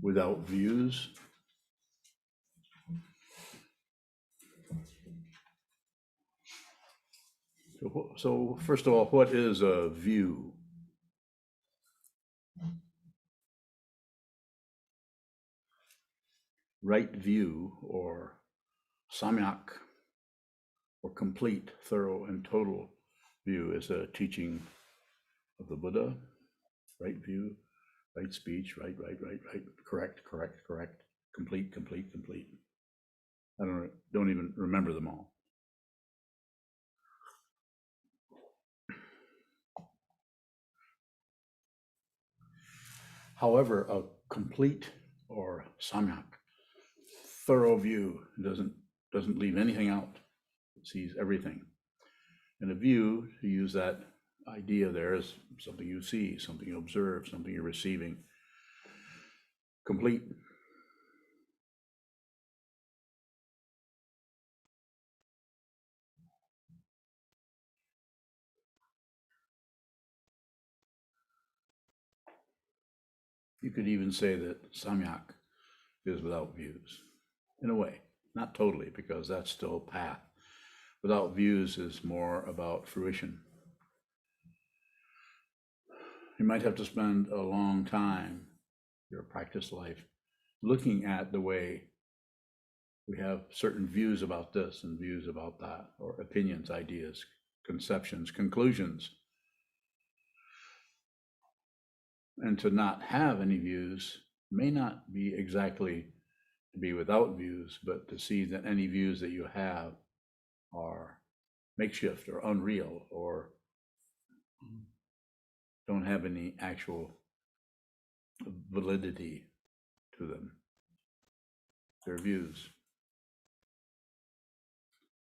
without views. So first of all, what is a view? Right view, or samyak, or complete, thorough, and total view, is a teaching of the Buddha. Right view, right speech, right, correct, complete. I don't even remember them all. However, a complete, or samyak, thorough view doesn't leave anything out. It sees everything. And a view, to use that idea there, is something you see, something you observe, something you're receiving. Complete. You could even say that samyak is without views, in a way. Not totally, because that's still path. Without views is more about fruition. You might have to spend a long time, your practice life, looking at the way we have certain views about this and views about that, or opinions, ideas, conceptions, conclusions. And to not have any views may not be exactly to be without views, but to see that any views that you have are makeshift or unreal, or don't have any actual validity to them. They're views.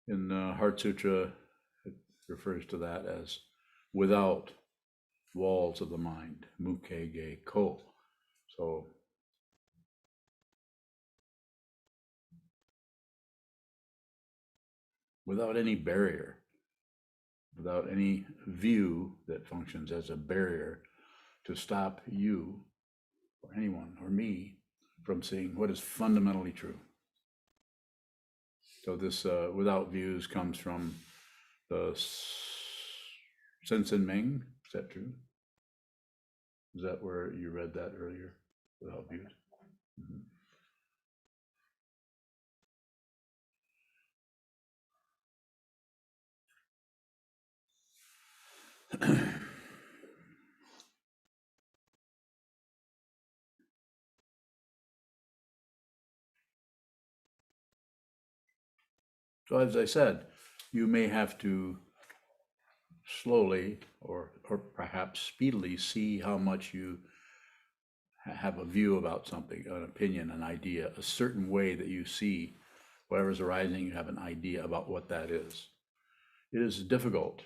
In Heart Sutra, it refers to that as without walls of the mind, mukhe ko. So without any barrier, without any view that functions as a barrier to stop you or anyone or me from seeing what is fundamentally true. So this without views comes from the Sensen Ming. Is that true? Is that where you read that earlier? Without views. So as I said, you may have to slowly or perhaps speedily see how much you have a view about something, an opinion, an idea, a certain way that you see whatever's arising. You have an idea about what that is. It is difficult.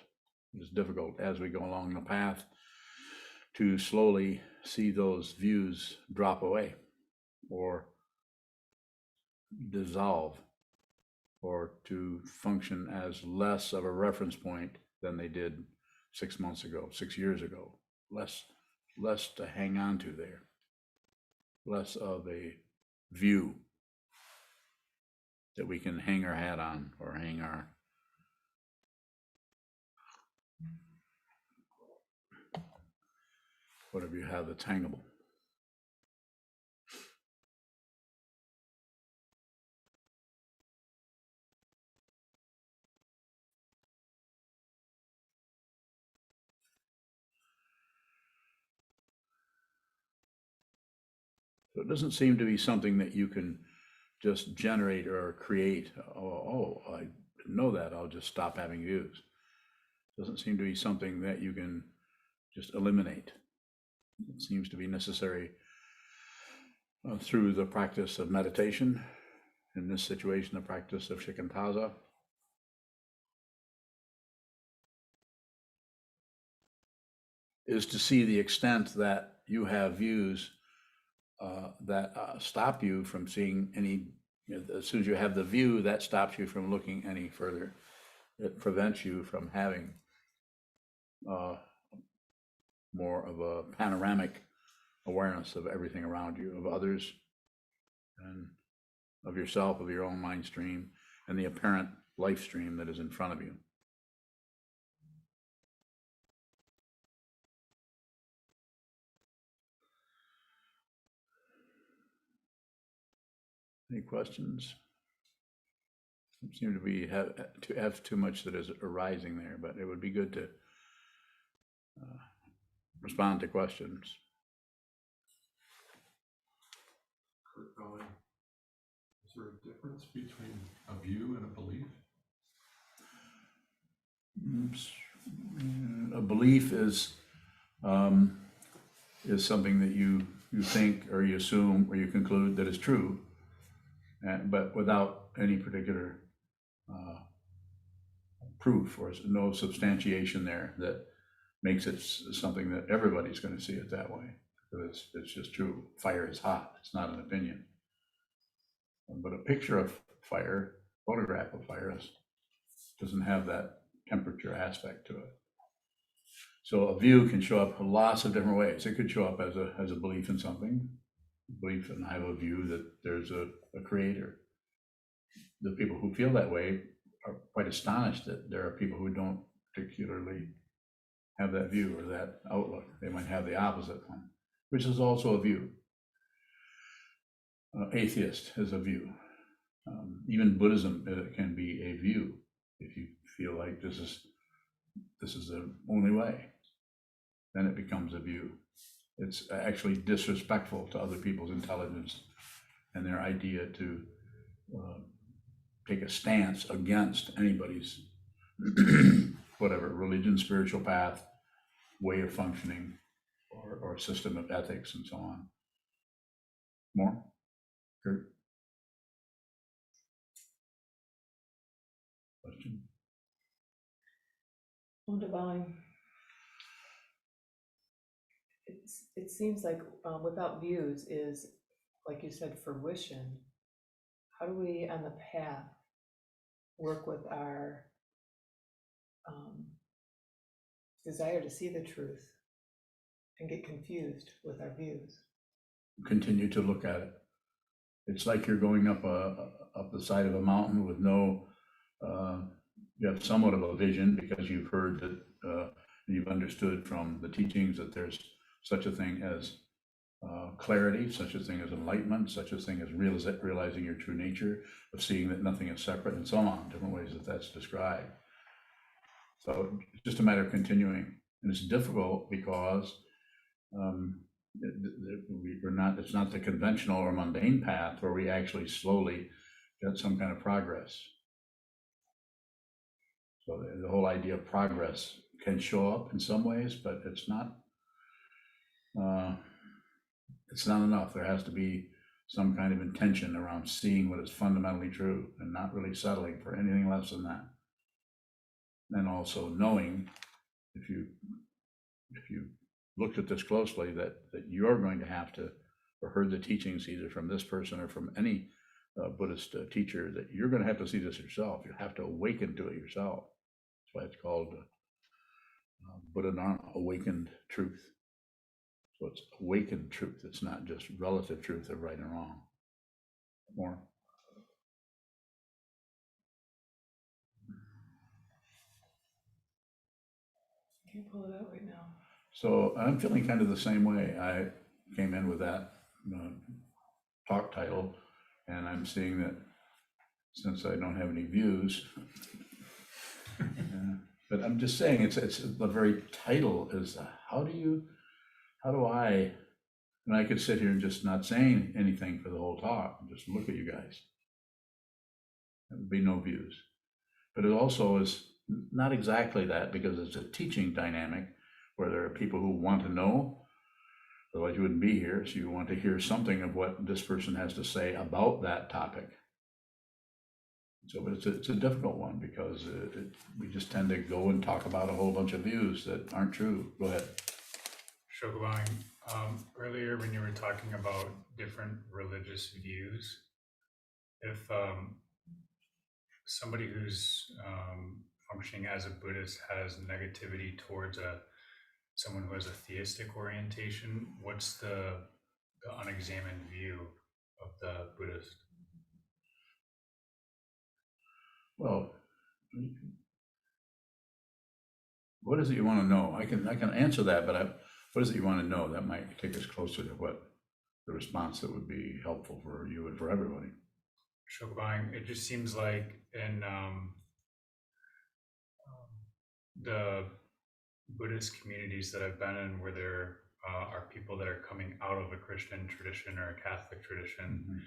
It is difficult as we go along the path to slowly see those views drop away or dissolve, or to function as less of a reference point than they did 6 months ago, 6 years ago. Less to hang on to there, less of a view that we can hang our hat on, or hang our whatever you have that's hangable. So it doesn't seem to be something that you can just generate or create. I know that, I'll just stop having views. It doesn't seem to be something that you can just eliminate. It seems to be necessary through the practice of meditation. In this situation, the practice of shikantaza. Is to see the extent that you have views that stop you from seeing any. As soon as you have the view, that stops you from looking any further. It prevents you from having more of a panoramic awareness of everything around you, of others, and of yourself, of your own mind stream, and the apparent life stream that is in front of you. Any questions? Don't seem to be have too much that is arising there, but it would be good to respond to questions. Is there a difference between a view and a belief? A belief is something that you think or you assume or you conclude that is true, but without any particular proof or no substantiation there that makes it something that everybody's going to see it that way. It's just true. Fire is hot. It's not an opinion. But a picture of fire, photograph of fire, doesn't have that temperature aspect to it. So a view can show up in lots of different ways. It could show up as a belief in something, belief, and I have a view that there's a creator. The people who feel that way are quite astonished that there are people who don't particularly have that view or that outlook. They might have the opposite one, which is also a view. Atheist has a view. Even Buddhism can be a view if you feel like this is the only way. Then it becomes a view. It's actually disrespectful to other people's intelligence and their idea to take a stance against anybody's whatever religion, spiritual path, way of functioning, or system of ethics and so on. More? Kurt? Question? Well, Divine, it seems like without views is, like you said, fruition. How do we on the path work with our desire to see the truth and get confused with our views? Continue to look at it. It's like you're going up the side of a mountain with no, you have somewhat of a vision because you've heard that, you've understood from the teachings that there's such a thing as clarity, such a thing as enlightenment, such a thing as realizing your true nature, of seeing that nothing is separate, and so on, different ways that that's described. So it's just a matter of continuing, and it's difficult because it's not the conventional or mundane path where we actually slowly get some kind of progress. So the whole idea of progress can show up in some ways, but it's not enough. There has to be some kind of intention around seeing what is fundamentally true and not really settling for anything less than that. And also knowing, if you looked at this closely, that you're going to have to, or heard the teachings either from this person or from any Buddhist teacher, that you're going to have to see this yourself. You have to awaken to it yourself. That's why it's called Buddha Dharma, awakened truth. So it's awakened truth. It's not just relative truth of right and wrong. More? I can't pull it out right now. So I'm feeling kind of the same way. I came in with that talk title, and I'm seeing that since I don't have any views, but I'm just saying it's the very title is how do I, and I could sit here and just not saying anything for the whole talk and just look at you guys. There would be no views. But it also is not exactly that, because it's a teaching dynamic where there are people who want to know, otherwise you wouldn't be here. So you want to hear something of what this person has to say about that topic. So, but it's a difficult one because we just tend to go and talk about a whole bunch of views that aren't true. Go ahead. Sokuzan, earlier when you were talking about different religious views, if somebody who's functioning as a Buddhist has negativity towards a someone who has a theistic orientation, what's the unexamined view of the Buddhist? Well, what is it you want to know? I can answer that, but what is it you want to know? That might take us closer to what the response that would be helpful for you and for everybody. Shokubang, it just seems like in the Buddhist communities that I've been in, where there are people that are coming out of a Christian tradition or a Catholic tradition, Mhm.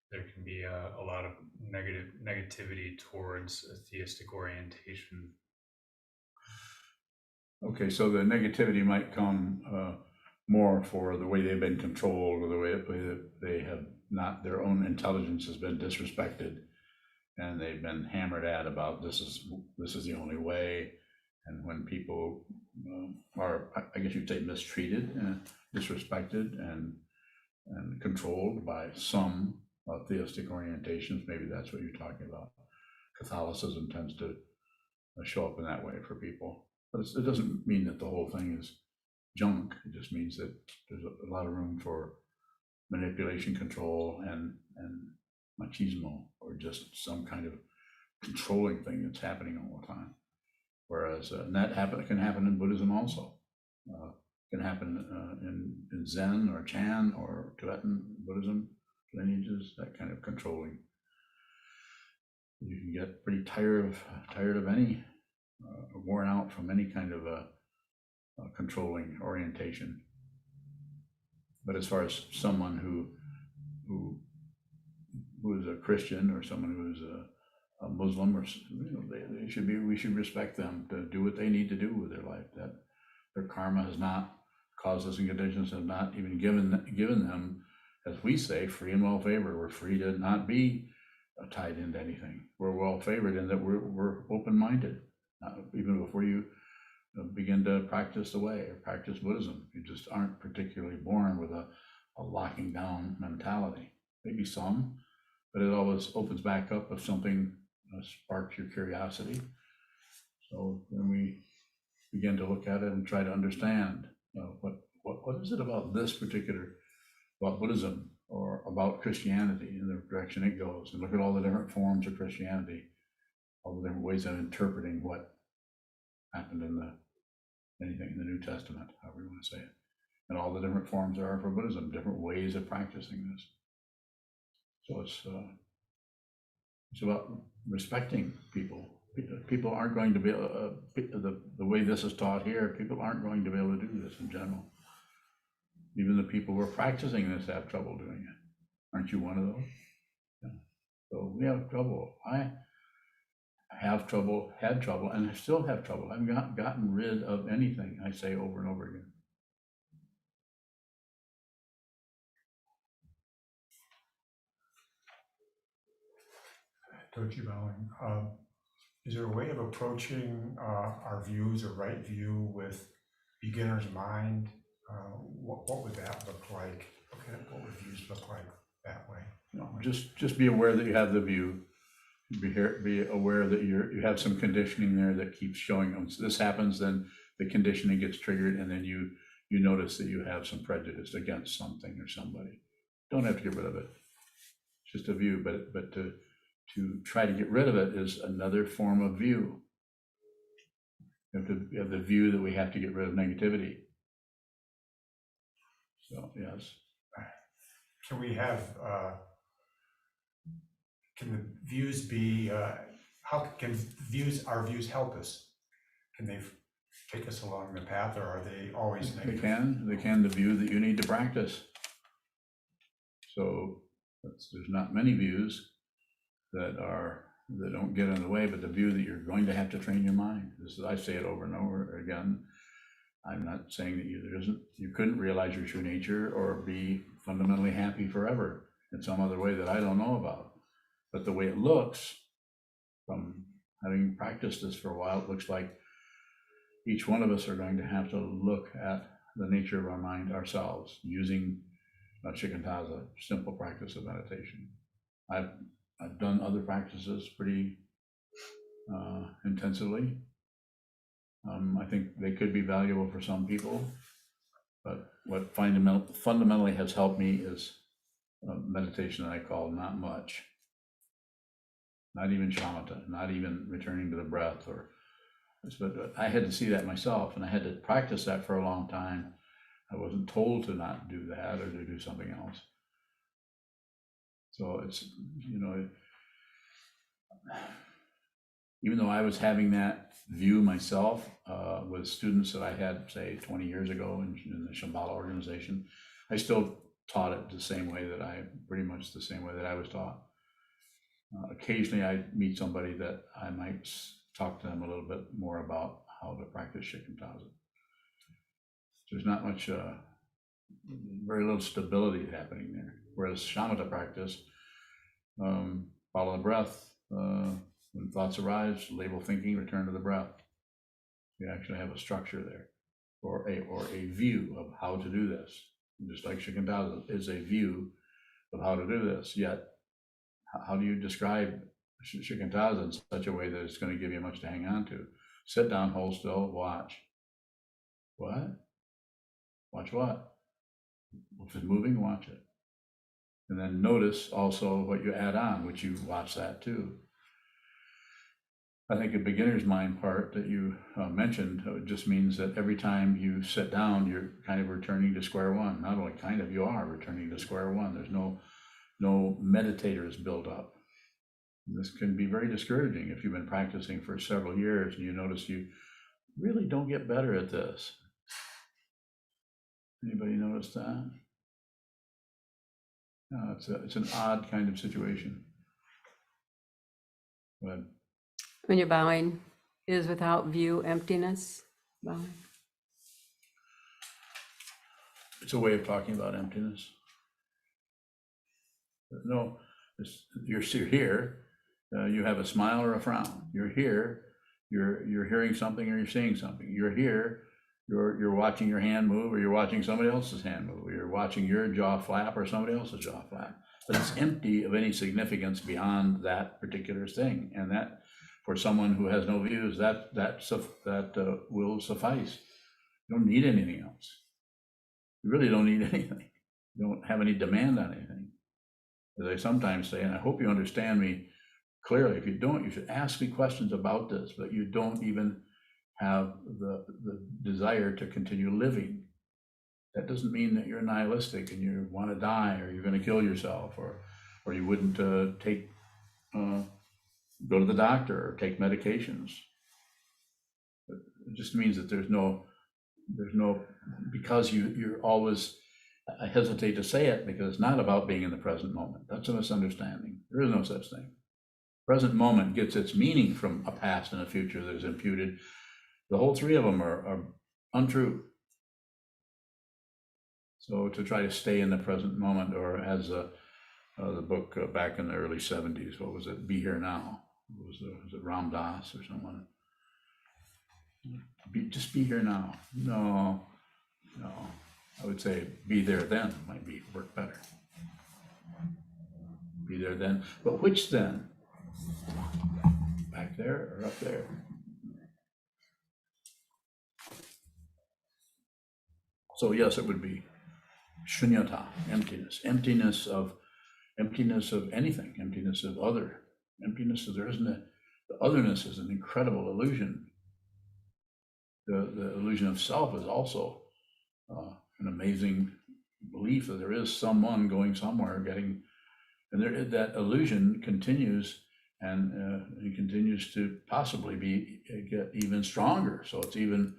there can be a lot of negativity towards a theistic orientation. Okay, so the negativity might come more for the way they've been controlled, or the way that they have not, their own intelligence has been disrespected, and they've been hammered at about this is the only way. And when people are, I guess you'd say, mistreated, disrespected, and controlled by some theistic orientations, maybe that's what you're talking about. Catholicism tends to show up in that way for people. But it doesn't mean that the whole thing is junk. It just means that there's a lot of room for manipulation, control, and machismo, or just some kind of controlling thing that's happening all the time. Whereas and that can happen in Buddhism also. Can happen in Zen or Chan or Tibetan Buddhism lineages, that kind of controlling. You can get pretty tired of any, worn out from any kind of a controlling orientation. But as far as someone who is a Christian, or someone who is a Muslim, or they should be, we should respect them to do what they need to do with their life. That their karma has not, causes and conditions have not even given them, as we say, free and well favored. We're free to not be tied into anything. We're well favored in that we're open-minded. Even before you begin to practice the way or practice Buddhism, you just aren't particularly born with a locking down mentality. Maybe some, but it always opens back up if something sparks your curiosity. So then we begin to look at it and try to understand what is it about this particular, about Buddhism or about Christianity and the direction it goes, and look at all the different forms of Christianity, all the different ways of interpreting what happened in anything in the New Testament, however you want to say it, and all the different forms there are for Buddhism, different ways of practicing this. So it's about respecting people. People aren't going to be the way this is taught here. People aren't going to be able to do this in general. Even the people who are practicing this have trouble doing it. Aren't you one of those? Yeah. So we have trouble. I have trouble, had trouble, and I still have trouble. I've not gotten rid of anything I say over and over again. Doji Bowing, is there a way of approaching our views or right view with beginner's mind? What would that look like? Okay, what would views look like that way? Just be aware that you have the view. Be aware that you have some conditioning there that keeps showing. Once this happens, then the conditioning gets triggered, and then you notice that you have some prejudice against something or somebody. Don't have to get rid of it. It's just a view, but to try to get rid of it is another form of view. You have the view that we have to get rid of negativity. So yes. Can we have? Can the views be? How can our views help us? Can they take us along the path, or are they always negative? They can the view that you need to practice. So there's not many views that don't get in the way, but the view that you're going to have to train your mind. I say it over and over again. I'm not saying that you couldn't realize your true nature or be fundamentally happy forever in some other way that I don't know about. But the way it looks, from having practiced this for a while, it looks like each one of us are going to have to look at the nature of our mind ourselves using shikantaza, simple practice of meditation. I've done other practices pretty intensively. I think they could be valuable for some people, but what fundamentally has helped me is meditation that I call not much. Not even shamatha, not even returning to the breath, but I had to see that myself, and I had to practice that for a long time. I wasn't told to not do that or to do something else. So it's, even though I was having that view myself with students that I had, say, 20 years ago in the Shambhala organization, I still taught it pretty much the same way that I was taught. Occasionally I'd meet somebody that I might talk to them a little bit more about how to practice Shikantaza. There's not much, very little stability happening there. Whereas shamatha practice, follow the breath, when thoughts arise, label thinking, return to the breath. You actually have a structure there, or a view of how to do this. Just like Shikantaza is a view of how to do this. Yet, how do you describe Shikantaza in such a way that it's going to give you much to hang on to? Sit down, hold still, watch. What? Watch what? If it's moving, watch it. And then notice also what you add on, which you watch that too. I think a beginner's mind part that you mentioned just means that every time you sit down, you're kind of returning to square one. Not only kind of, you are returning to square one. There's no meditators build up. This can be very discouraging if you've been practicing for several years and you notice you really don't get better at this. Anybody notice that? No, it's an odd kind of situation. But When your bowing is without view, emptiness, bowing. it's a way of talking about emptiness. No, you're here. You have a smile or a frown. You're here. You're hearing something or you're seeing something. You're here. You're watching your hand move, or you're watching somebody else's hand move, or you're watching your jaw flap or somebody else's jaw flap. But it's empty of any significance beyond that particular thing, and that for someone who has no views, that will suffice. You don't need anything else. You really don't need anything. You don't have any demand on anything. As I sometimes say, and I hope you understand me clearly. If you don't, you should ask me questions about this, but you don't even have the desire to continue living. That doesn't mean that you're nihilistic and you want to die, or you're going to kill yourself, or you wouldn't go to the doctor or take medications. It just means that there's no, because you're always, I hesitate to say it because it's not about being in the present moment. That's a misunderstanding. There is no such thing. Present moment gets its meaning from a past and a future that is imputed. The whole three of them are untrue. So to try to stay in the present moment, or as the book back in the early 70s, what was it? Be Here Now. Was it Ram Dass or someone? Just be here now. No. I would say be there then might work better. Be there then. But which then? Back there or up there? So yes, it would be shunyata, emptiness of anything, emptiness of other, emptiness of there isn't the otherness is an incredible illusion. The illusion of self is also an amazing belief that there is someone going somewhere getting, and that illusion continues, and it continues to possibly get even stronger. So it's even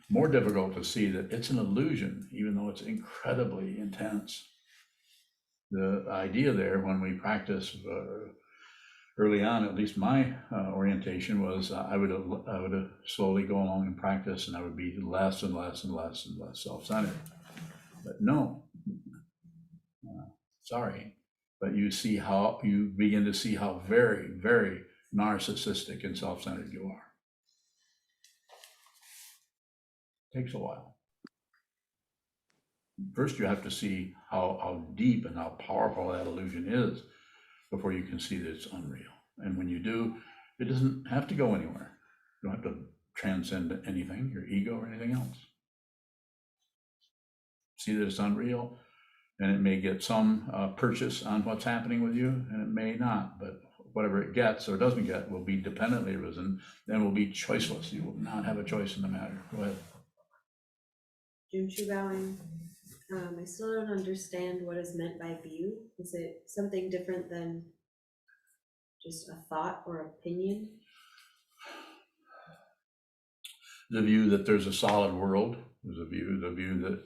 more difficult to see that it's an illusion, even though it's incredibly intense. The idea there, when we practice early on, at least my orientation was, I would slowly go along and practice, and I would be less and less and less and less self-centered. But no, sorry, but you begin to see how very, very narcissistic and self-centered you are. Takes a while. First, you have to see how deep and how powerful that illusion is before you can see that it's unreal. And when you do, it doesn't have to go anywhere. You don't have to transcend anything, your ego or anything else. See that it's unreal, and it may get some purchase on what's happening with you, and it may not, but whatever it gets or doesn't get will be dependently arisen, then will be choiceless. You will not have a choice in the matter. Go ahead. June Bowing. I still don't understand what is meant by view. Is it something different than just a thought or opinion? The view that there's a solid world is a view. The view that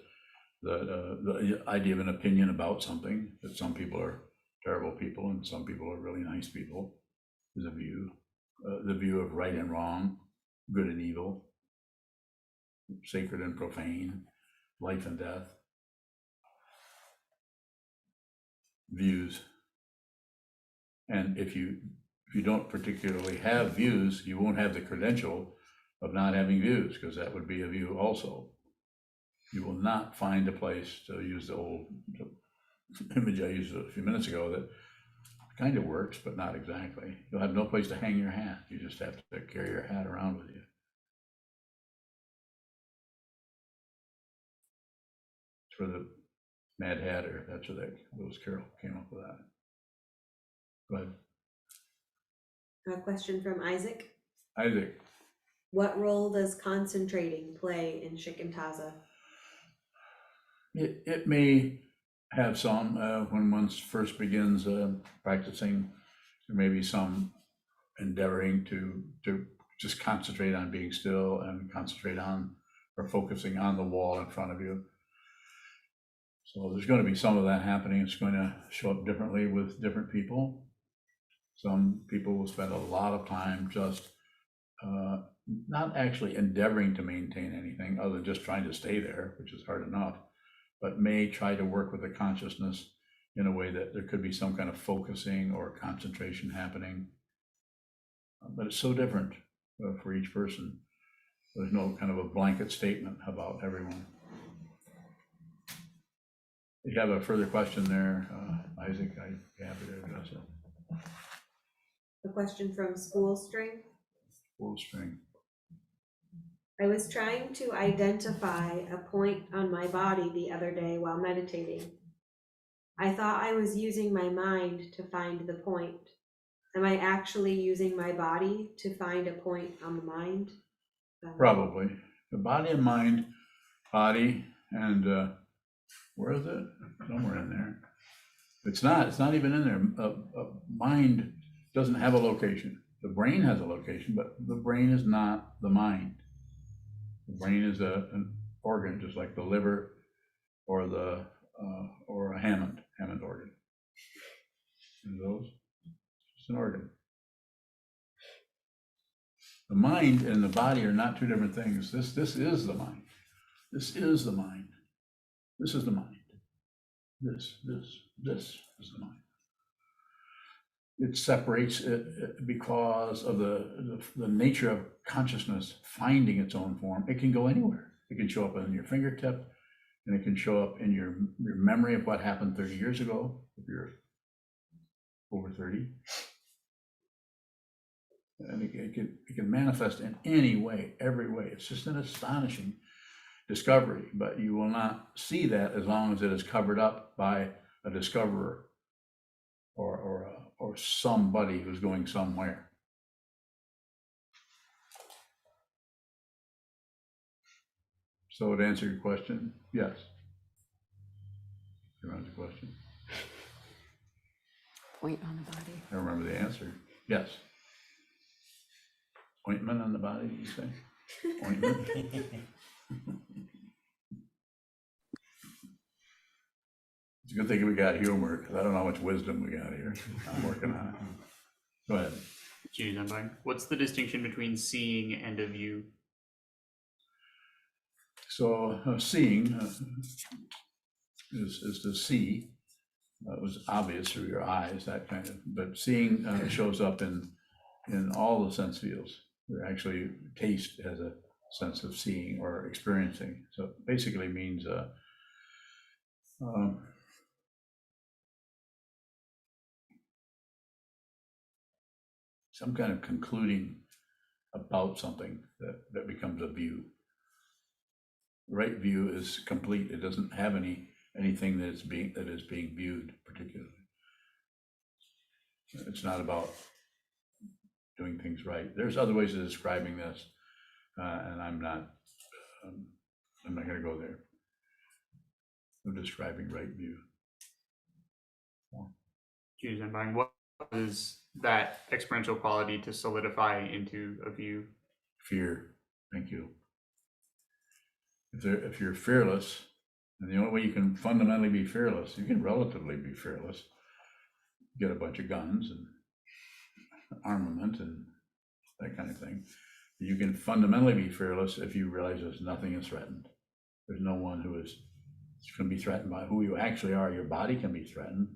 the idea of an opinion about something, that some people are terrible people and some people are really nice people, is a view. The view of right and wrong, good and evil, sacred and profane, life and death. Views. And if you don't particularly have views, you won't have the credential of not having views, because that would be a view also. You will not find a place, to use the old image I used a few minutes ago, that kind of works, but not exactly. You'll have no place to hang your hat. You just have to carry your hat around with you. It's for the Mad Hatter. That's what Lewis Carroll came up with that. Go ahead. A question from Isaac. Isaac. What role does concentrating play in shikantaza? It may have some when one first begins practicing. There may be some endeavoring to just concentrate on being still and concentrate on or focusing on the wall in front of you. So there's going to be some of that happening. It's going to show up differently with different people. Some people will spend a lot of time just not actually endeavoring to maintain anything other than just trying to stay there, which is hard enough, but may try to work with the consciousness in a way that there could be some kind of focusing or concentration happening. But it's so different for each person. There's no kind of a blanket statement about everyone. If you have a further question there, Isaac, I'd be happy to address it. A question from School String. Full string. I was trying to identify a point on my body the other day while meditating. I thought I was using my mind to find the point. Am I actually using my body to find a point on the mind? Probably. The body and mind, body and where is it? Somewhere in there. It's not even in there. Mind doesn't have a location. The brain has a location, but the brain is not the mind. The brain is an organ, just like the liver or a Hammond organ. And those, it's an organ. The mind and the body are not two different things. This is the mind. This is the mind. This is the mind. This is the mind. It separates it because of the nature of consciousness finding its own form. It can go anywhere. It can show up on your fingertip, and it can show up in your memory of what happened 30 years ago, if you're over 30. And it can manifest in any way, every way. It's just an astonishing discovery, but you will not see that as long as it is covered up by a discoverer or somebody who's going somewhere. So to answer your question, yes. You answer the question? Point on the body. I remember the answer. Yes. Ointment on the body, did you say? Ointment? It's a good thing we got humor, because I don't know how much wisdom we got here. I'm working on it. Go ahead. What's the distinction between seeing and a view? So seeing is to see. It was obvious through your eyes, that kind of, but seeing shows up in all the sense fields. Actually, taste has a sense of seeing or experiencing. So it basically means some kind of concluding about something that becomes a view. Right view is complete. It doesn't have anything that is being viewed particularly. It's not about doing things right. There's other ways of describing this, and I'm not going to go there. I'm describing right view. Choose and bind. What is that experiential quality to solidify into a view? Fear. Thank you. If you're fearless, and the only way you can fundamentally be fearless, you can relatively be fearless, get a bunch of guns and armament and that kind of thing. You can fundamentally be fearless if you realize there's nothing is threatened. There's no one who is going to be threatened by who you actually are. Your body can be threatened,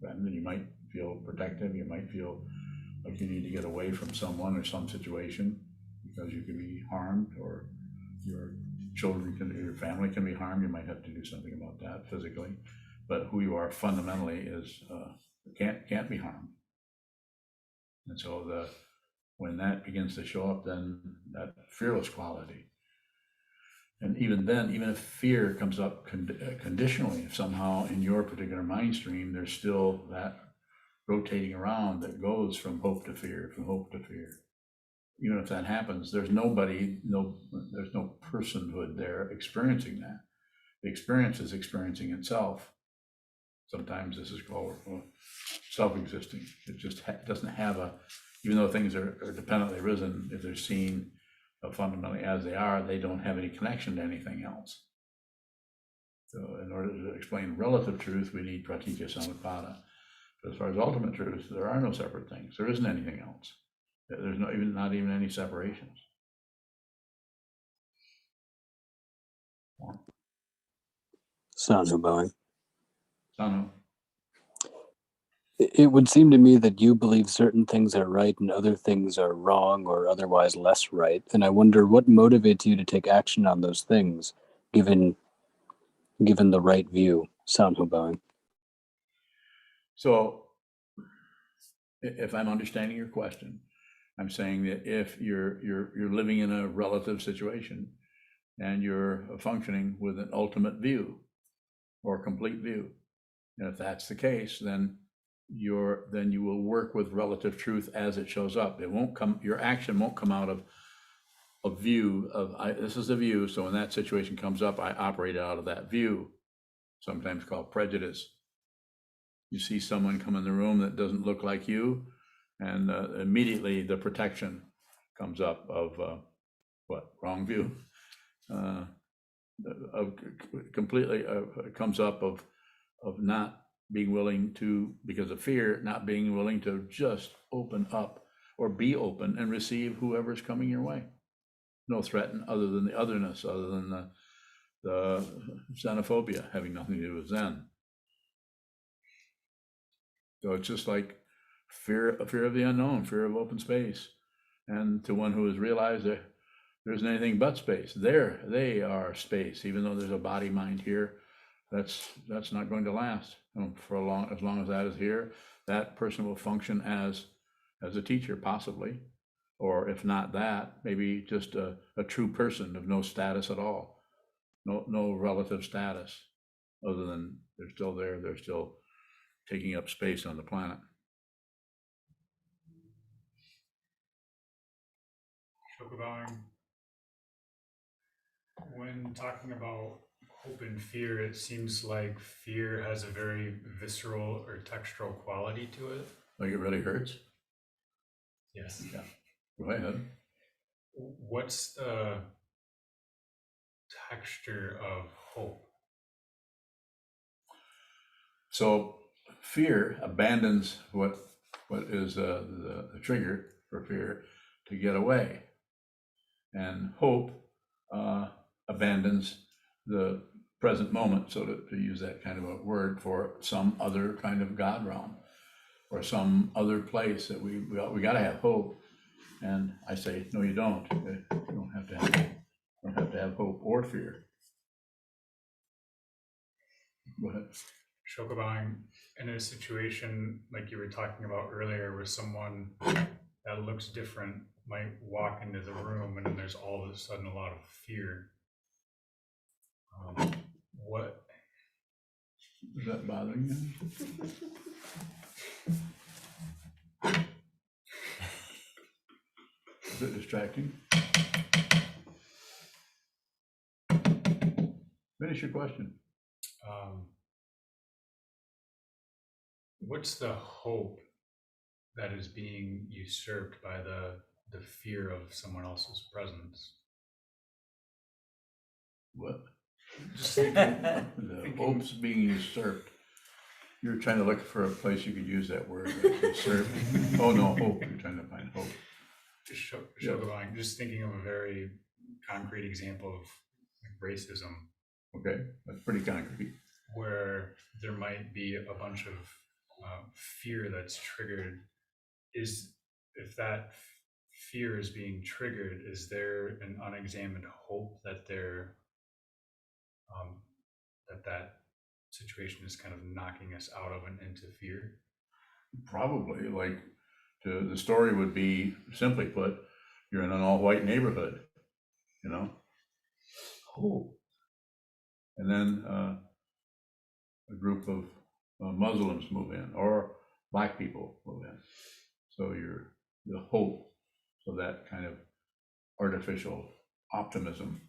and you might feel protective. You might feel like you need to get away from someone or some situation because you can be harmed, or your children your family can be harmed. You might have to do something about that physically, but who you are fundamentally is can't be harmed. And so when that begins to show up, then that fearless quality. And even then, even if fear comes up conditionally, if somehow in your particular mind stream, there's still that rotating around that goes from hope to fear, from hope to fear. Even if that happens, there's no personhood there experiencing that. The experience is experiencing itself. Sometimes this is called self-existing. It just doesn't have even though things are dependently risen, if they're seen fundamentally as they are, they don't have any connection to anything else. So in order to explain relative truth, we need pratitya samutpada. But as far as ultimate truth, there are no separate things. There isn't anything else. There's not even any separations. Sadhu bowing. Sanu. It would seem to me that you believe certain things are right and other things are wrong or otherwise less right. And I wonder what motivates you to take action on those things, given the right view. Sadhu bowing. So if I'm understanding your question, I'm saying that if you're living in a relative situation and you're functioning with an ultimate view or complete view, and if that's the case, then you will work with relative truth as it shows up. Your action won't come out of a view of this is a view. So when that situation comes up, I operate out of that view, sometimes called prejudice. You see someone come in the room that doesn't look like you, and immediately the protection comes up of wrong view. Completely comes up of not being willing to, because of fear, not being willing to just open up or be open and receive whoever's coming your way. No threat other than the otherness, other than the xenophobia, having nothing to do with Zen. So it's just like fear of the unknown, fear of open space. And to one who has realized that there isn't anything but space, they are space, even though there's a body mind here. That's not going to last for as long as that is here. That person will function as a teacher, possibly, or if not that, maybe just a true person of no status at all, no relative status, other than they're still there. They're still taking up space on the planet. Sokuzan, when talking about hope and fear, it seems like fear has a very visceral or textural quality to it. Like it really hurts? Yes. Yeah. Go ahead. What's the texture of hope? So fear abandons what is the trigger for fear to get away, and hope abandons the present moment. So to use that kind of a word for some other kind of God realm or some other place that we got to have hope. And I say, no, you don't. You don't have to have hope or fear. Go ahead. Sokuzan, in a situation like you were talking about earlier with someone that looks different might walk into the room and then there's all of a sudden a lot of fear. What Is that bothering you? Is it distracting? Finish your question. what's the hope that is being usurped by the fear of someone else's presence? What? Just thinking, The hope's being usurped. You're trying to look for a place you could use that word, like usurp. Oh, no, hope. You're trying to find hope. Sokuzan, just thinking of a very concrete example of like racism, Okay, that's pretty concrete. where there might be a bunch of fear that's triggered. If that fear is being triggered, is there an unexamined hope that that situation is kind of knocking us out of and into fear? Probably, like, the story would be, simply put, you're in an all-white neighborhood, you know? Oh. And then a group of Muslims move in, or Black people move in. So you're the hope, so that kind of artificial optimism,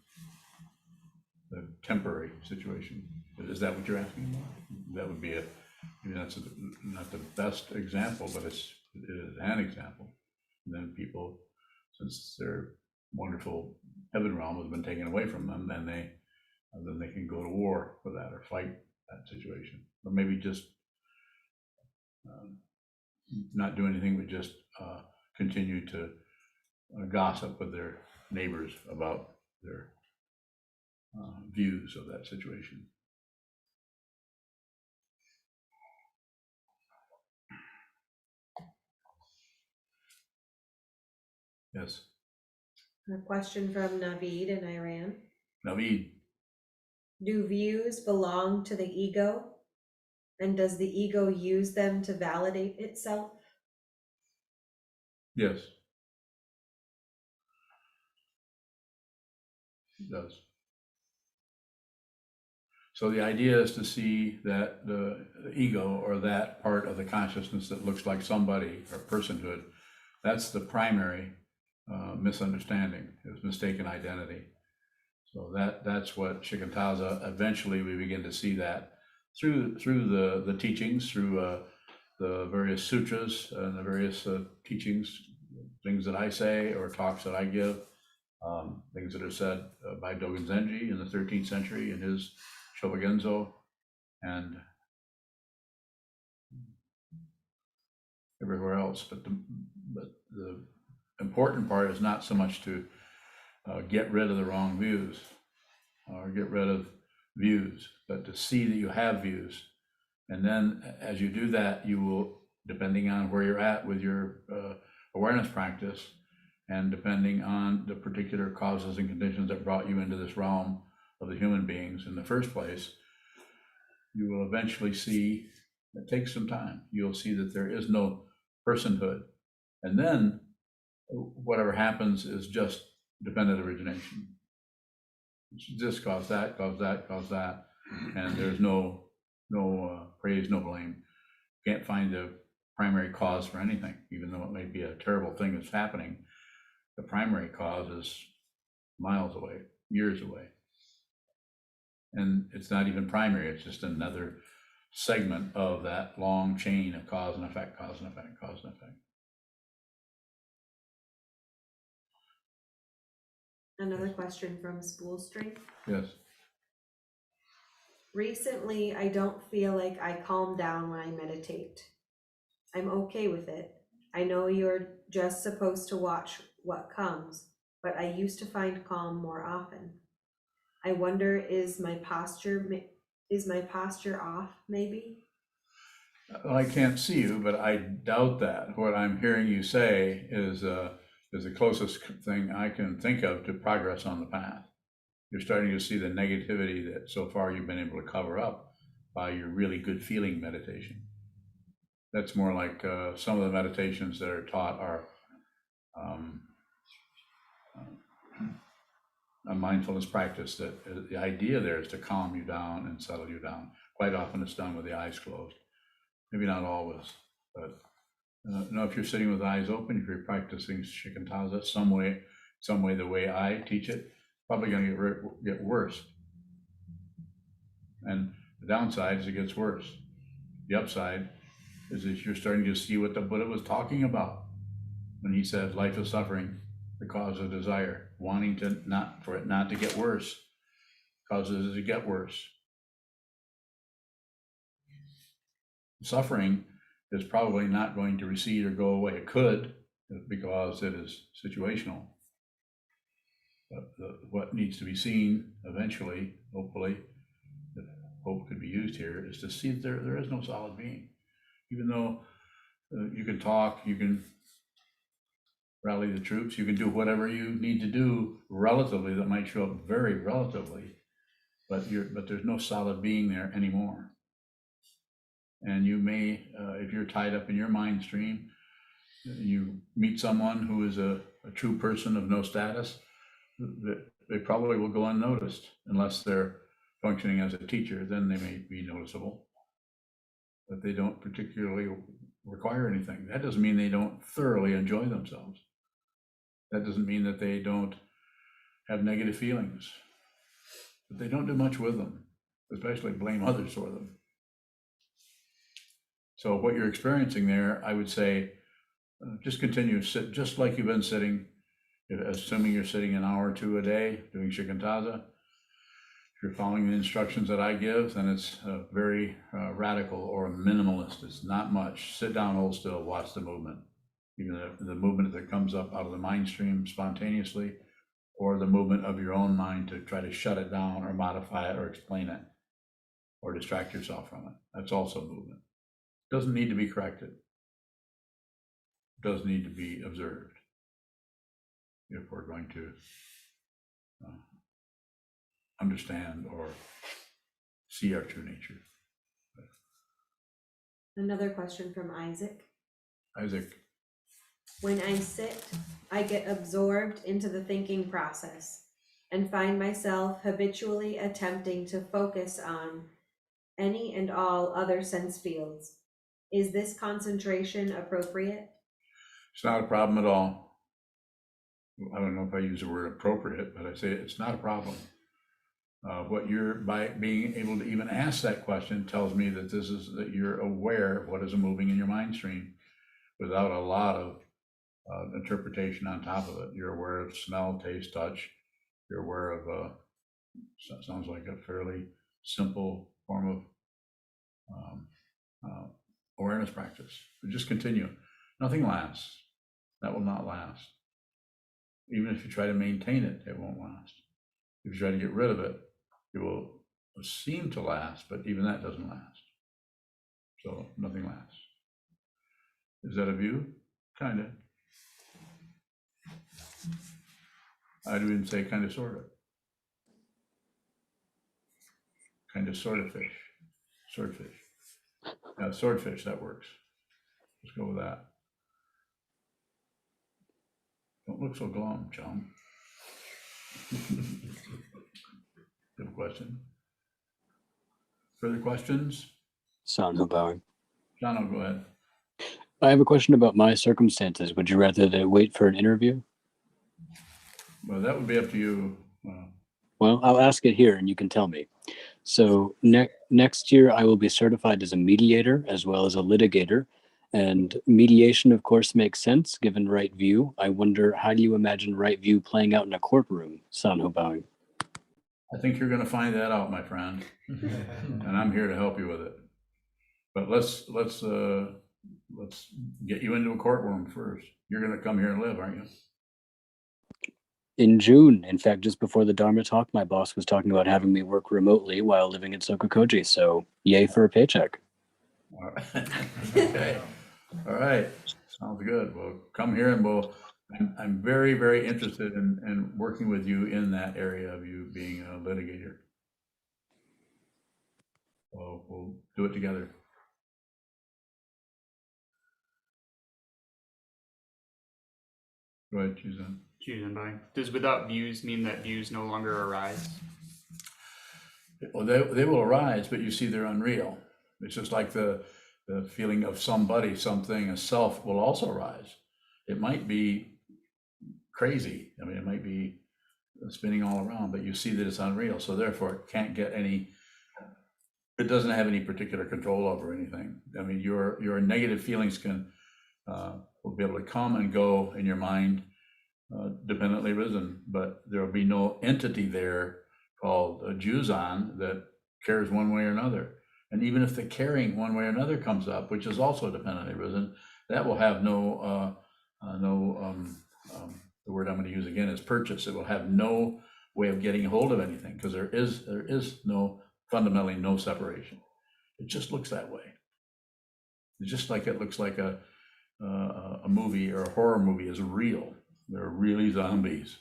the temporary situation. Is that what you're asking about? That would be that's not the best example, but it is an example. And then people, since their wonderful heaven realm has been taken away from them, then they can go to war for that or fight that situation, or maybe just not do anything but just continue to gossip with their neighbors about their views of that situation. Yes, A question from Naveed in Iran. Naveed. Do views belong to the ego? And does the ego use them to validate itself? Yes, it does. So the idea is to see that the ego, or that part of the consciousness that looks like somebody or personhood, that's the primary misunderstanding, is mistaken identity. So that's what Shikantaza, eventually we begin to see that through the teachings, through the various sutras and the various teachings, things that I say or talks that I give, things that are said by Dogen Zenji in the 13th century in his Shobogenzo, and everywhere else. But the important part is not so much to get rid of the wrong views or get rid of views, but to see that you have views. And then as you do that, you will, depending on where you're at with your awareness practice, and depending on the particular causes and conditions that brought you into this realm of the human beings in the first place, you will eventually see, it takes some time, you'll see that there is no personhood. And then whatever happens is just dependent origination. This caused that, caused that, caused that, and there's no praise, no blame. Can't find the primary cause for anything, even though it may be a terrible thing that's happening. The primary cause is miles away, years away. And it's not even primary, it's just another segment of that long chain of cause and effect, cause and effect, cause and effect. Another question from Spoolstring. Yes. Recently, I don't feel like I calm down when I meditate. I'm okay with it. I know you're just supposed to watch what comes, but I used to find calm more often. I wonder, is my posture off maybe? Well, I can't see you, but I doubt that. What I'm hearing you say is the closest thing I can think of to progress on the path. You're starting to see the negativity that so far you've been able to cover up by your really good feeling meditation. That's more like some of the meditations that are taught are um, a mindfulness practice that the idea there is to calm you down and settle you down. Quite often it's done with the eyes closed. Maybe not always, but no, if you're sitting with eyes open, if you're practicing shikantaza some way, the way I teach it, probably going to get worse. And the downside is it gets worse. The upside is that you're starting to see what the Buddha was talking about when he said life is suffering, the cause of desire, wanting to not for it not to get worse, causes it to get worse. Suffering is probably not going to recede or go away. It could, because it is situational. But what needs to be seen eventually, hopefully, if hope could be used here, is to see that there is no solid being. Even though you can talk, you can rally the troops, you can do whatever you need to do relatively that might show up very relatively, but there's no solid being there anymore. And you may, if you're tied up in your mind stream, you meet someone who is a true person of no status, they probably will go unnoticed unless they're functioning as a teacher. Then they may be noticeable, but they don't particularly require anything. That doesn't mean they don't thoroughly enjoy themselves. That doesn't mean that they don't have negative feelings, but they don't do much with them, especially blame others for them. So what you're experiencing there, I would say, just continue to sit just like you've been sitting, assuming you're sitting an hour or two a day doing shikantaza. If you're following the instructions that I give, then it's very radical or minimalist. It's not much. Sit down, hold still, watch the movement. Even the movement that comes up out of the mind stream spontaneously, or the movement of your own mind to try to shut it down or modify it or explain it or distract yourself from it. That's also movement. It doesn't need to be corrected. It does need to be observed if we're going to understand or see our true nature. Another question from Isaac. Isaac. When I sit, I get absorbed into the thinking process and find myself habitually attempting to focus on any and all other sense fields. Is this concentration appropriate? It's not a problem at all. I don't know if I use the word appropriate, but I say it's not a problem. What you're, by being able to even ask that question, tells me that that you're aware of what is moving in your mind stream without a lot of interpretation on top of it. You're aware of smell, taste, touch. You're aware of, sounds like a fairly simple form of awareness practice. But just continue. Nothing lasts. That will not last. Even if you try to maintain it, it won't last. If you try to get rid of it, it will seem to last, but even that doesn't last. So nothing lasts. Is that a view? Kind of. I'd even say kind of, sort of. Kind of, sort of fish. Swordfish. Now, swordfish, that works. Let's go with that. Don't look so glum, chum. You have a question? Further questions? Sanho bowing. John, go ahead. I have a question about my circumstances. Would you rather that I wait for an interview? Well, that would be up to you. Well, I'll ask it here and you can tell me. So next year, I will be certified as a mediator as well as a litigator. And mediation, of course, makes sense given right view. I wonder, how do you imagine right view playing out in a courtroom? Sanho bowing. I think you're going to find that out, my friend, and I'm here to help you with it. But let's get you into a courtroom first. You're going to come here and live, aren't you? In June, in fact, just before the Dharma talk, my boss was talking about having me work remotely while living in Sokokoji. So yay for a paycheck. All right. Okay. All right. Sounds good. Well, come here and I'm very, very interested in working with you in that area of you being a litigator. So we'll do it together. Go ahead, Suzanne. Does without views mean that views no longer arise? Well, they will arise, but you see they're unreal. It's just like the feeling of somebody, something, a self will also arise. It might be crazy. I mean, it might be spinning all around, but you see that it's unreal. So therefore it can't get any, it doesn't have any particular control over anything. I mean, your negative feelings can, will be able to come and go in your mind, dependently risen, but there will be no entity there called a Sokuzan that cares one way or another. And even if the caring one way or another comes up, which is also dependently risen, that will have no, the word I'm going to use again is purchase. It will have no way of getting a hold of anything because there is no, fundamentally no separation. It just looks that way. It's just like it looks like a movie or a horror movie is real. There are really zombies.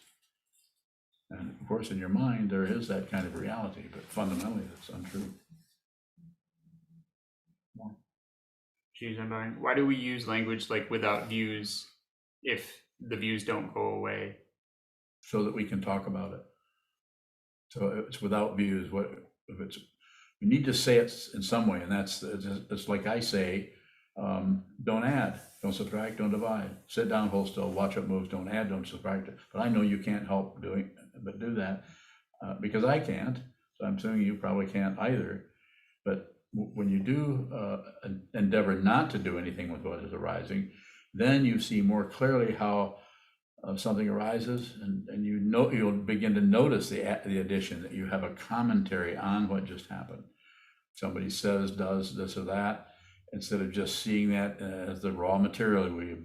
And of course, in your mind, there is that kind of reality, but fundamentally, that's untrue. Why do we use language like without views if the views don't go away? So that we can talk about it. So it's without views. What if it's? We need to say it in some way, and it's like I say, don't add, don't subtract, don't divide. Sit down, hold still, watch what moves. Don't add, don't subtract. But I know you can't help do that because I can't. So I'm assuming you probably can't either. But when you do endeavor not to do anything with what is arising, then you see more clearly how something arises, and you'll begin to notice the addition, that you have a commentary on what just happened. Somebody says, does this or that, instead of just seeing that as the raw material, we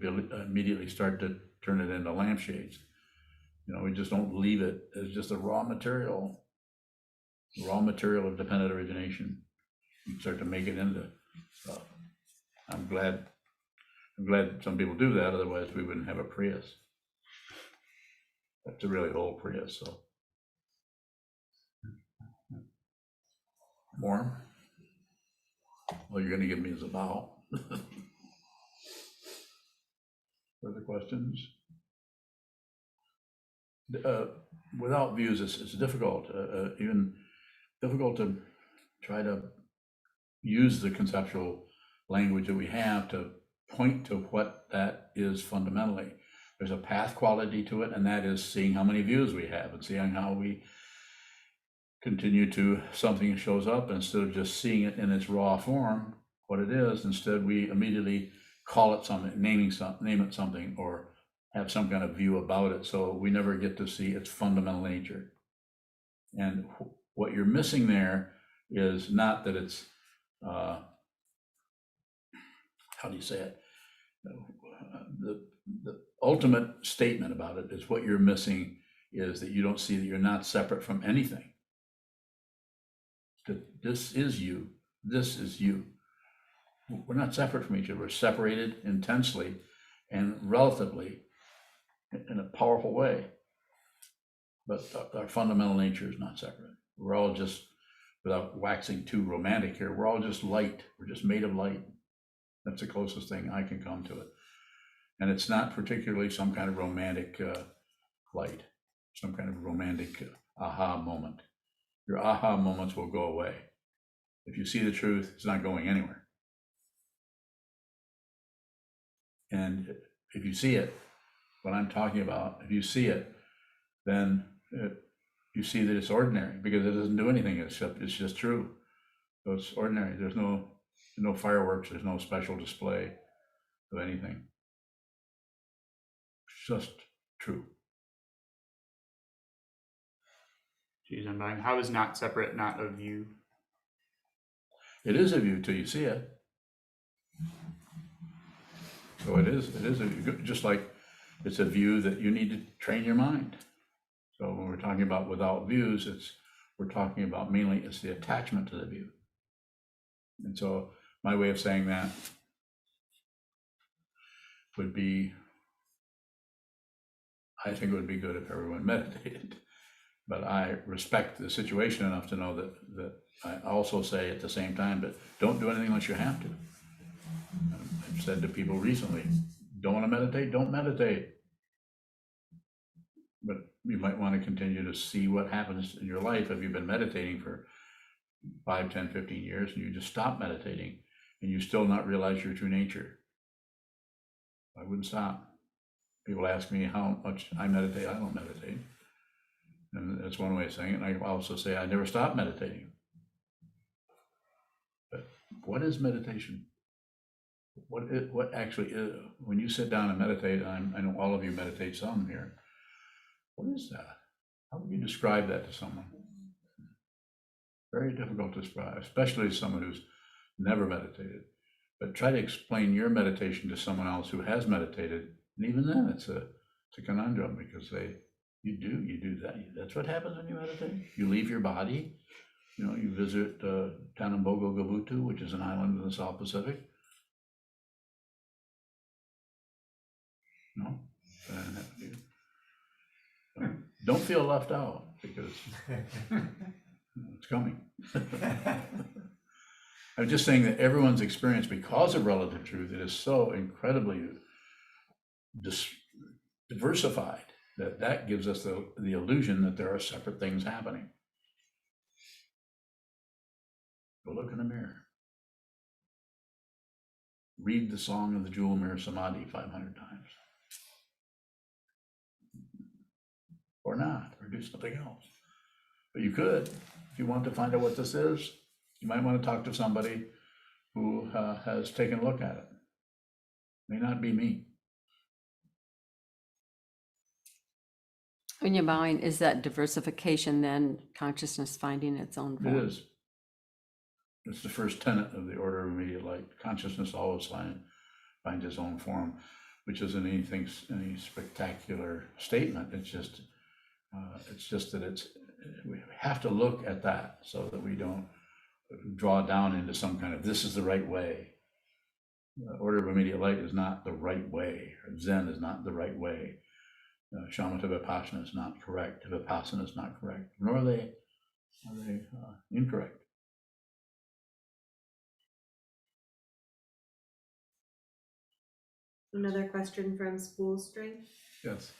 immediately start to turn it into lampshades. We just don't leave it as just a raw material of dependent origination. You start to make it into stuff. I'm glad some people do that, otherwise we wouldn't have a Prius. That's a really old Prius, so. More? Well, you're gonna give me is a bow. Further questions? Without views, it's difficult, even difficult to try to use the conceptual language that we have to point to what that is fundamentally. There's a path quality to it, and that is seeing how many views we have and seeing how we continue to, something shows up, instead of just seeing it in its raw form, what it is, instead we immediately call it something, name it something, or have some kind of view about it. So we never get to see its fundamental nature. And what you're missing there is not that it's, how do you say it? The ultimate statement about it is what you're missing is that you don't see that you're not separate from anything. That this is you. This is you. We're not separate from each other. We're separated intensely and relatively in a powerful way. But our fundamental nature is not separate. We're all just, without waxing too romantic here, we're all just light. We're just made of light. That's the closest thing I can come to it. And it's not particularly some kind of romantic light, some kind of romantic aha moment. Your aha moments will go away. If you see the truth, it's not going anywhere. And if you see it, what I'm talking about, if you see it, then you see that it's ordinary, because it doesn't do anything except it's just true. So it's ordinary. There's no fireworks. There's no special display of anything. It's just true. How is not separate not a view? It is a view till you see it. So it is a view, just like it's a view that you need to train your mind. So when we're talking about without views, we're talking about mainly it's the attachment to the view. And so my way of saying that would be, I think it would be good if everyone meditated, but I respect the situation enough to know that I also say at the same time that don't do anything unless you have to. I've said to people recently, don't want to meditate, don't meditate. But you might want to continue to see what happens in your life if you've been meditating for 5, 10, 15 years and you just stop meditating and you still not realize your true nature. I wouldn't stop. People ask me how much I meditate. I don't meditate. And that's one way of saying it. And I also say I never stop meditating. But what is meditation? What actually is, when you sit down and meditate, and I know all of you meditate some here, what is that? How would you describe that to someone? Very difficult to describe, especially someone who's never meditated. But try to explain your meditation to someone else who has meditated, and even then it's a conundrum, because you do that. That's what happens when you meditate. You leave your body. You visit Tanambogo Gavutu, which is an island in the South Pacific. No, that didn't happen to you. Don't feel left out, because it's coming. I'm just saying that everyone's experience, because of relative truth, it is so incredibly diversified that gives us the illusion that there are separate things happening. Go look in the mirror. Read the Song of the Jewel Mirror Samadhi 500 times. Or not, or do something else. But you could, if you want to find out what this is, you might want to talk to somebody who has taken a look at it. May not be me. When you're bowing, is that diversification then consciousness finding its own form? It is. It's the first tenet of the order of immediate light. Consciousness always finds its own form, which isn't any spectacular statement. It's just that we have to look at that so that we don't draw down into some kind of, this is the right way. The order of immediate light is not the right way, or Zen is not the right way. Shamatha Vipassana is not correct. Vipassana is not correct, nor are they incorrect. Another question from Spoolstring. Yes.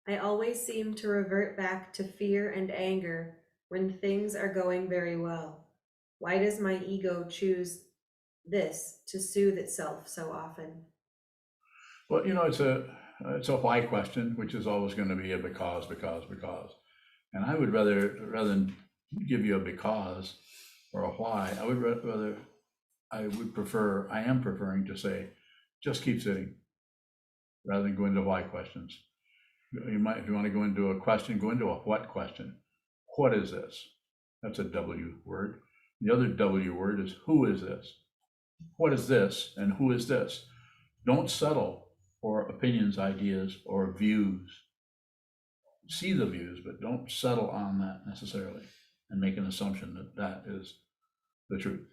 I always seem to revert back to fear and anger when things are going very well. Why does my ego choose this to soothe itself so often? Well, it's a why question, which is always going to be a because. And I would rather than give you a because or a why, I am preferring to say, just keep sitting, rather than go into why questions. You might, if you want to go into a question, go into a what question. What is this? That's a W word. The other W word is who is this? What is this and who is this? Don't settle for opinions, ideas, or views. See the views, but don't settle on that necessarily and make an assumption that that is the truth.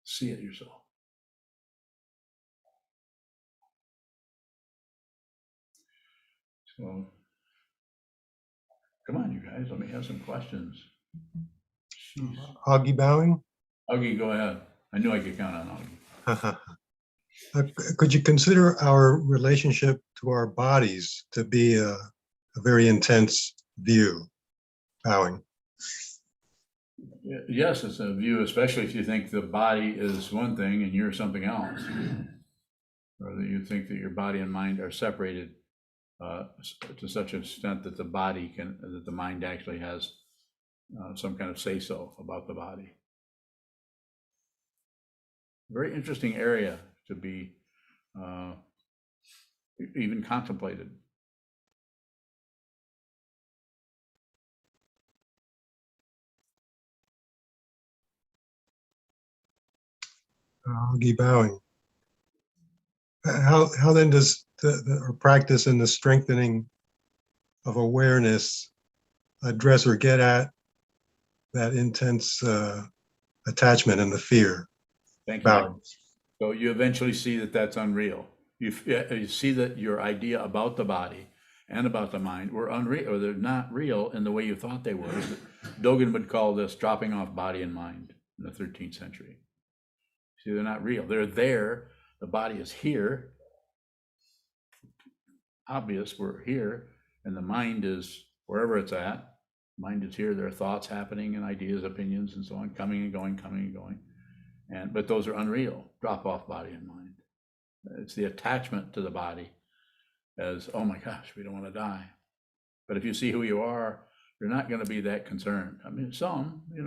See it yourself. So, come on, you guys, let me have some questions. Jeez. Augie bowing? Augie, go ahead. I knew I could count on Augie. Could you consider our relationship to our bodies to be a very intense view? Bowing. Yes, it's a view, especially if you think the body is one thing and you're something else, or that you think that your body and mind are separated to such an extent that the mind actually has some kind of say-so about the body. Very interesting area to be even contemplated. Augie bowing. How then does the practice and the strengthening of awareness address or get at that intense attachment and the fear? Thank you. Bowing. So you eventually see that that's unreal. You see that your idea about the body and about the mind were unreal, or they're not real in the way you thought they were. Dogen would call this dropping off body and mind in the 13th century. See, they're not real. They're there. The body is here. Obvious, we're here. And the mind is wherever it's at. Mind is here. There are thoughts happening and ideas, opinions, and so on, coming and going, coming and going. But those are unreal. Drop off body and mind. It's the attachment to the body as, oh my gosh, we don't want to die. But if you see who you are, you're not going to be that concerned. I mean, some, you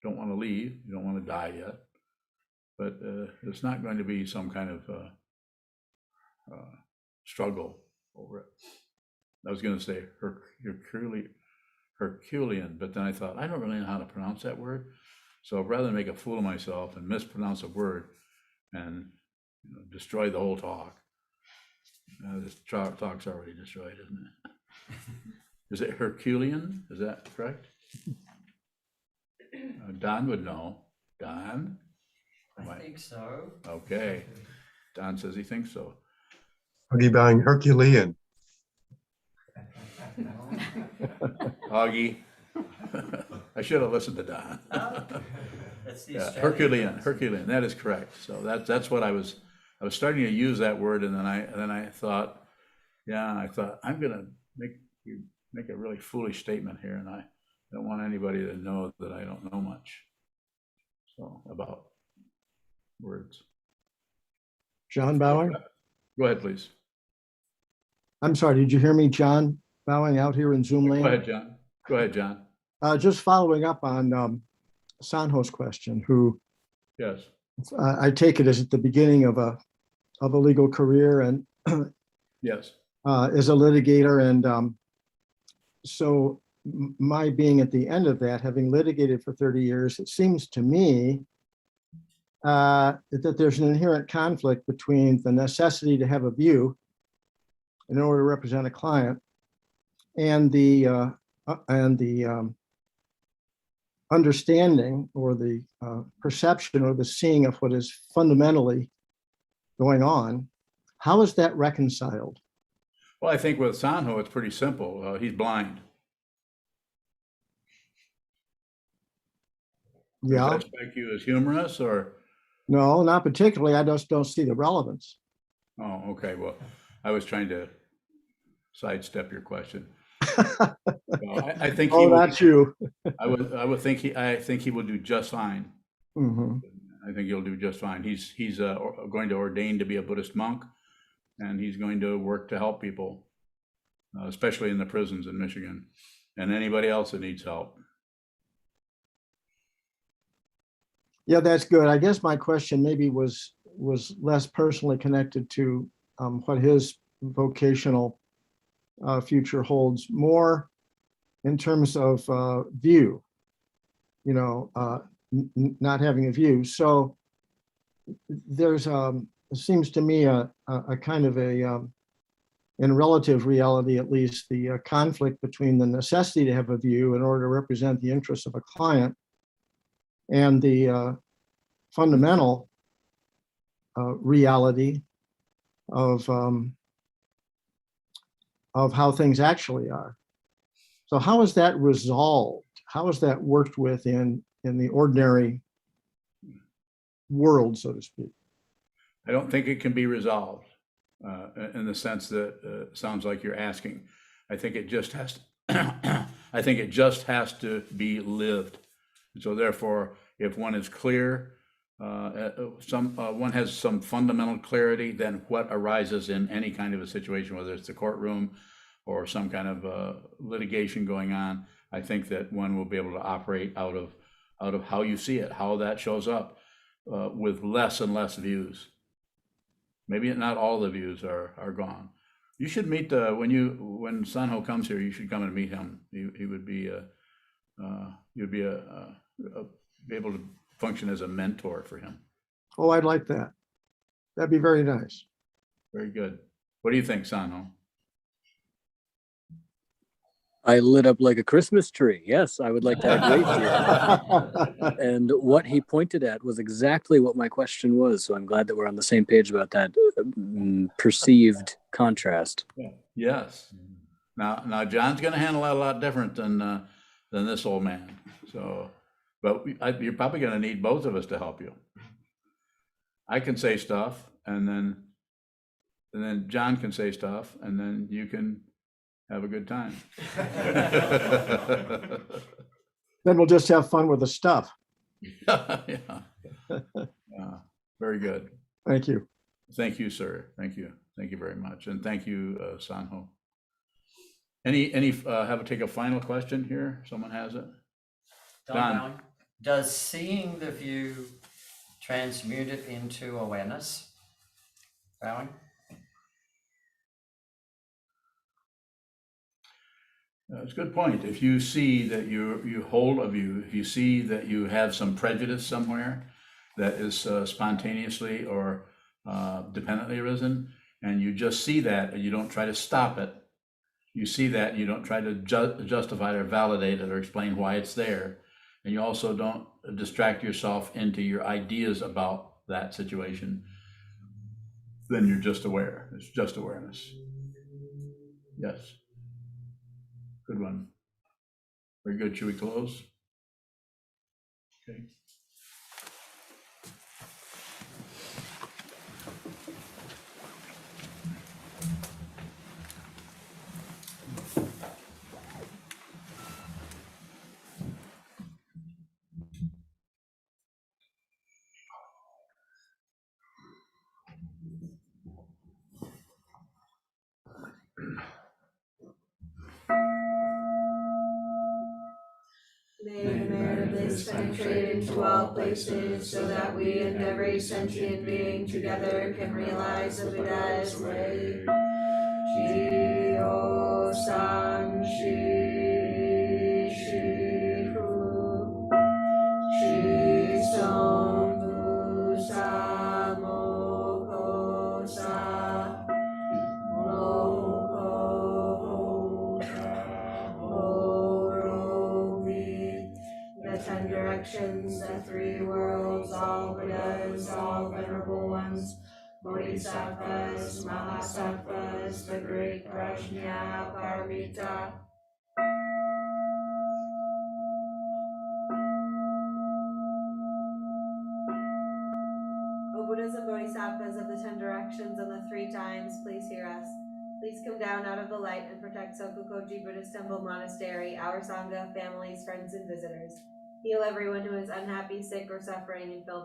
don't want to leave, you don't want to die yet, but it's not going to be some kind of struggle over it. I was going to say Herculean, but then I thought, I don't really know how to pronounce that word. So rather than make a fool of myself and mispronounce a word and destroy the whole talk, this talk's already destroyed, isn't it? Is it Herculean? Is that correct? Don would know. Don? I think so. Okay. Don says he thinks so. Augie bowing, Herculean. Augie. I should have listened to Don. That's the Yeah, Herculean, that is correct. So that's what I was starting to use that word, and then I thought, I'm gonna make a really foolish statement here, and I don't want anybody to know that I don't know much about words. John bowing? Go ahead, please. I'm sorry, did you hear me, John bowing out here in Zoom land? Go ahead, John. Just following up on Sanho's question, who Yes. I take it is at the beginning of a legal career and Yes. is a litigator. And so my being at the end of that, having litigated for 30 years, it seems to me that there's an inherent conflict between the necessity to have a view in order to represent a client and the understanding or the perception or the seeing of what is fundamentally going on. How is that reconciled? Well, I think with Sanho, it's pretty simple. He's blind. Yeah. Does that strike you as humorous or? No, not particularly. I just don't see the relevance. Oh, okay. Well, I was trying to sidestep your question. Well, I think he will, that's you. I think he will do just fine. Mm-hmm. I think he'll do just fine. He's going to ordain to be a Buddhist monk, and he's going to work to help people, especially in the prisons in Michigan, and anybody else that needs help. Yeah, that's good. I guess my question maybe was less personally connected to what his vocational future holds, more in terms of view, not having a view. So there's it seems to me a kind of in relative reality, at least, the conflict between the necessity to have a view in order to represent the interests of a client and the fundamental reality of how things actually are. So how is that resolved? How is that worked with in the ordinary world, so to speak? I don't think it can be resolved in the sense that sounds like you're asking. I think it just has to, I think it just has to be lived. And so therefore, if one is clear, one has some fundamental clarity, then what arises in any kind of a situation, whether it's the courtroom or some kind of litigation going on, I think that one will be able to operate out of how you see it, how that shows up, with less and less views. Maybe not all the views are gone. You should meet when Sanho comes here. You should come and meet him. He would be you'd be able to function as a mentor for him. Oh, I'd like that. That'd be very nice. Very good. What do you think, Sanho? I lit up like a Christmas tree. Yes, I would like to have great. And what he pointed at was exactly what my question was. So I'm glad that we're on the same page about that perceived contrast. Yeah. Yes. Now John's going to handle that a lot different than this old man. So, but you're probably going to need both of us to help you. I can say stuff, and then John can say stuff, and then you can have a good time. Then we'll just have fun with the stuff. Yeah. Yeah. Very good. Thank you. Thank you, sir. Thank you. Thank you very much. And thank you, Sanho. Take a final question here? Someone has it? Don. Bowing. Does seeing the view transmute it into awareness? Bowing? That's a good point. If you see that you hold a view, if you see that you have some prejudice somewhere that is spontaneously or dependently arisen, and you just see that and you don't try to stop it, you see that and you don't try to justify it or validate it or explain why it's there, and you also don't distract yourself into your ideas about that situation, then you're just aware. It's just awareness. Yes. Good one. Very good. Should we close? Okay. May the merit of this penetrate into all places, so that we and every sentient being together can realize the Buddha's way. Ji-o san shi shi hu, shi son bu sa mo ko sa, mo ko sa mo ro mi. The 10 directions, the 3 worlds, all Buddhas, all venerable ones, Bodhisattvas, Mahasattvas, the great Prajna Paramita. O Buddhas and Bodhisattvas of the 10 directions and the 3 times, please hear us. Please come down out of the light and protect Sokukoji Buddhist Temple Monastery, our Sangha, families, friends, and visitors. Heal everyone who is unhappy, sick, or suffering, and fill